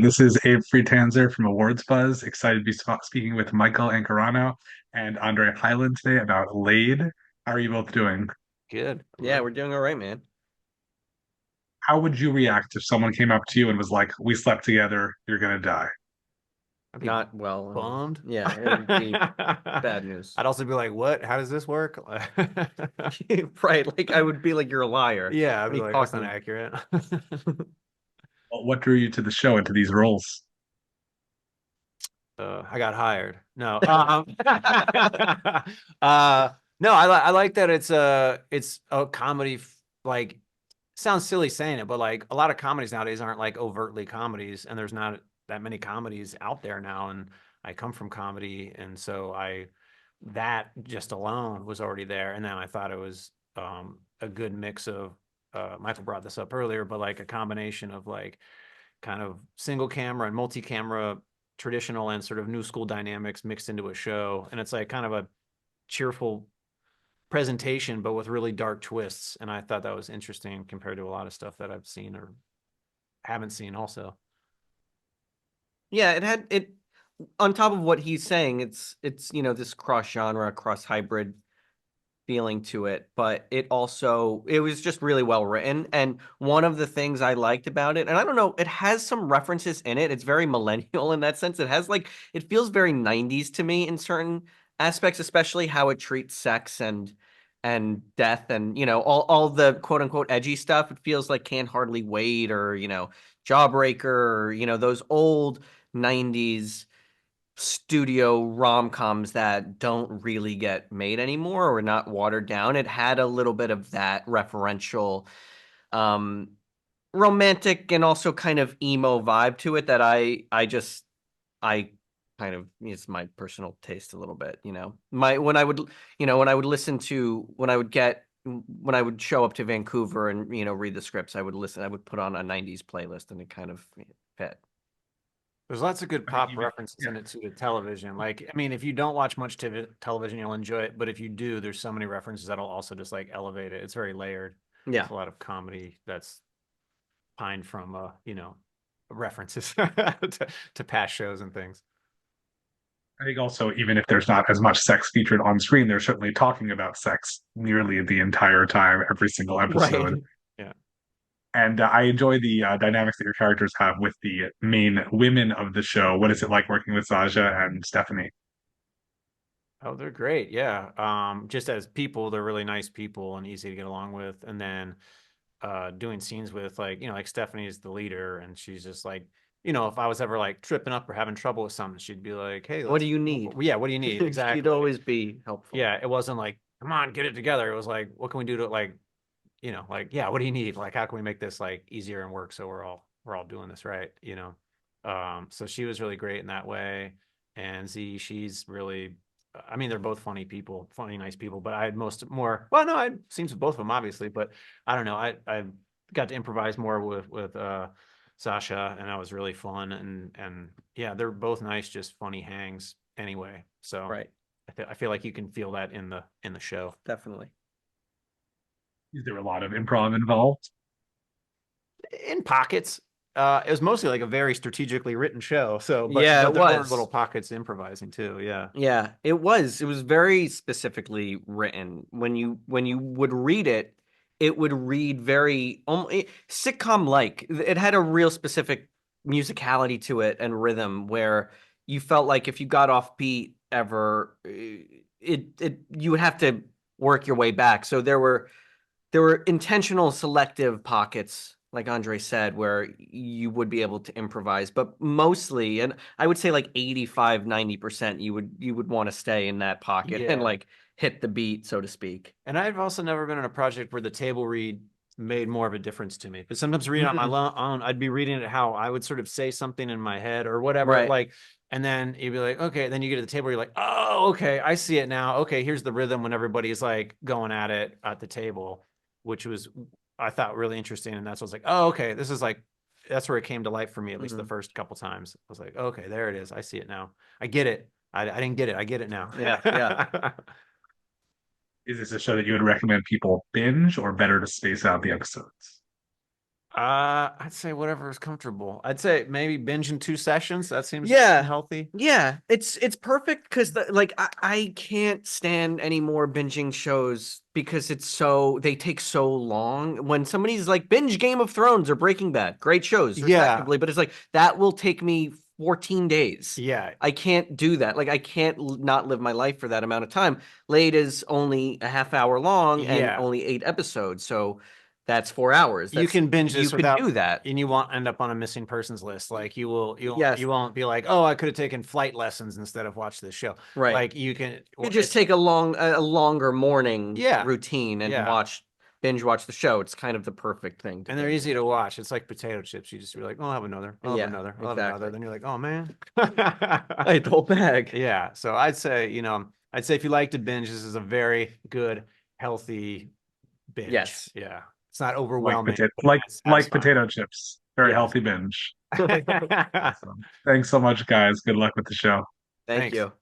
This is Abe Friedtanzer from Awards Buzz. Excited to be speaking with Michael Angarano and Andre Hyland today about Laid. How are you both doing? Good. Yeah, we're doing all right, man. How would you react if someone came up to you and was like, "We slept together, you're gonna die"? I'd be Not well. bummed. Yeah, it would be bad news. I'd also be like, what? How does this work? Right. Like I would be like, you're a liar. Yeah, I'd What are be you like, that's not talking? accurate. Well, what drew you to the show and to these roles? I got hired. No. No, I like that it's a comedy like sounds silly saying it, but like a lot of comedies nowadays aren't like overtly comedies, and there's not that many comedies out there now. And I come from comedy, and so I that just alone was already there. And then I thought it was a good mix of Michael brought this up earlier, but like a combination of like kind of single camera and multi-camera traditional and sort of new school dynamics mixed into a show. And it's like kind of a cheerful presentation, but with really dark twists. And I thought that was interesting compared to a lot of stuff that I've seen or haven't seen also. Yeah, it had it on top of what he's saying, it's this cross genre, cross hybrid feeling to it, but it was just really well written. And one of the things I liked about it, and I don't know, it has some references in it. It's very millennial in that sense. It feels very 90s to me in certain aspects, especially how it treats sex and death and all the quote unquote edgy stuff. It feels like Can't Hardly Wait or Jawbreaker or those old 90s studio rom-coms that don't really get made anymore or not watered down. It had a little bit of that referential, um, romantic and also kind of emo vibe to it that I kind of it's my personal taste a little bit, My when I would when I would listen to when I would show up to Vancouver and read the scripts, I would put on a 90s playlist and it kind of fit. There's lots of good Right, pop references yeah, in it too to television. Like, I mean, if you don't watch much television, you'll enjoy it. But if you do, there's so many references that'll also just like elevate it. It's very layered. Yeah, It's a lot of comedy that's pined from, references to past shows and things. I think also even if there's not as much sex featured on screen, they're certainly talking about sex nearly the entire time, every single episode. right. Yeah. And I enjoy the dynamics that your characters have with the main women of the show. What is it like working with Zaja and Stephanie? Oh, they're great. Yeah. Just as people, they're really nice people and easy to get along with. And then doing scenes with like, like Stephanie's the leader and she's just like, if I was ever like tripping up or having trouble with something, she'd be like, "Hey, What let's do you need? yeah, what do you need?" She'd Exactly. always be helpful. Yeah, it wasn't like, "Come on, get it together." It was like, "What can we do to like, like, yeah, what do you need? Like, how can we make this like easier and work so we're all doing this right?" So she was really great in that way. And Z, she's really I mean, they're both funny people, funny, nice people, but I had well, no, I had scenes with both of them, obviously, but I don't know. I got to improvise more with Sasha, and that was really fun. And yeah, they're both nice, just funny hangs anyway. So Right. I feel like you can feel that in the show. Definitely. Is there a lot of improv involved? In pockets. It was mostly like a very strategically written show. So, but Yeah, but it there were little was. pockets improvising too. Yeah. Yeah, it was. It was very specifically written. When you would read it, it would read very sitcom like. It had a real specific musicality to it and rhythm where you felt like if you got off beat ever, it you would have to work your way back. So there were intentional selective pockets like Andre said where you would be able to improvise, but mostly, and I would say like 85, 90%, you would want to stay in that pocket and Yeah. like hit the beat, so to speak. And I've also never been in a project where the table read made more of a difference to me. But sometimes reading on my Mm, own, I'd be reading it how I would sort of say something in my head or whatever. right. Like, and then you'd be like, okay. Then you get to the table, you're like, oh, okay, I see it now. Okay, here's the rhythm when everybody's like going at it at the table, which was I thought really interesting. And that's what I was like, oh, okay, this is like that's where it came to life for me, at least the Mhm. first couple times. I was like, okay, there it is. I see it now. I get it. I didn't get it. I get it now. Yeah, yeah. Is this a show that you would recommend people binge or better to space out the episodes? I'd say whatever is comfortable. I'd say maybe binge in 2 sessions. That seems Yeah. healthy. Yeah, it's perfect because like I can't stand any more binging shows because they take so long. When somebody's like binge Game of Thrones or Breaking Bad, great shows Yeah. respectively, but it's like that will take me 14 days. Yeah. I can't do that. Like I can't not live my life for that amount of time. Late is only a half hour long and Yeah. only 8 episodes, so that's 4 hours. You can binge You this could without do that. and you won't end up on a missing persons list. Like Yes. you won't be like, oh, I could have taken flight lessons instead of watched this show. Right. Like you can You just take a longer morning Yeah. routine and Yeah. binge watch the show. It's kind of the perfect thing to and they're do. easy to watch. It's like potato chips. You just be like, oh, I'll have another. I'll Yeah, have another. I'll have exactly. another. Then you're like, oh man. I ate the whole bag. Yeah. So I'd say, I'd say if you like to binge, this is a very good, healthy binge. Yes. Yeah. It's not Like overwhelming. like It's potato chips. Very Yes. healthy binge. satisfying. Awesome. Thanks so much, guys. Good luck with the show. Thank Thanks. you.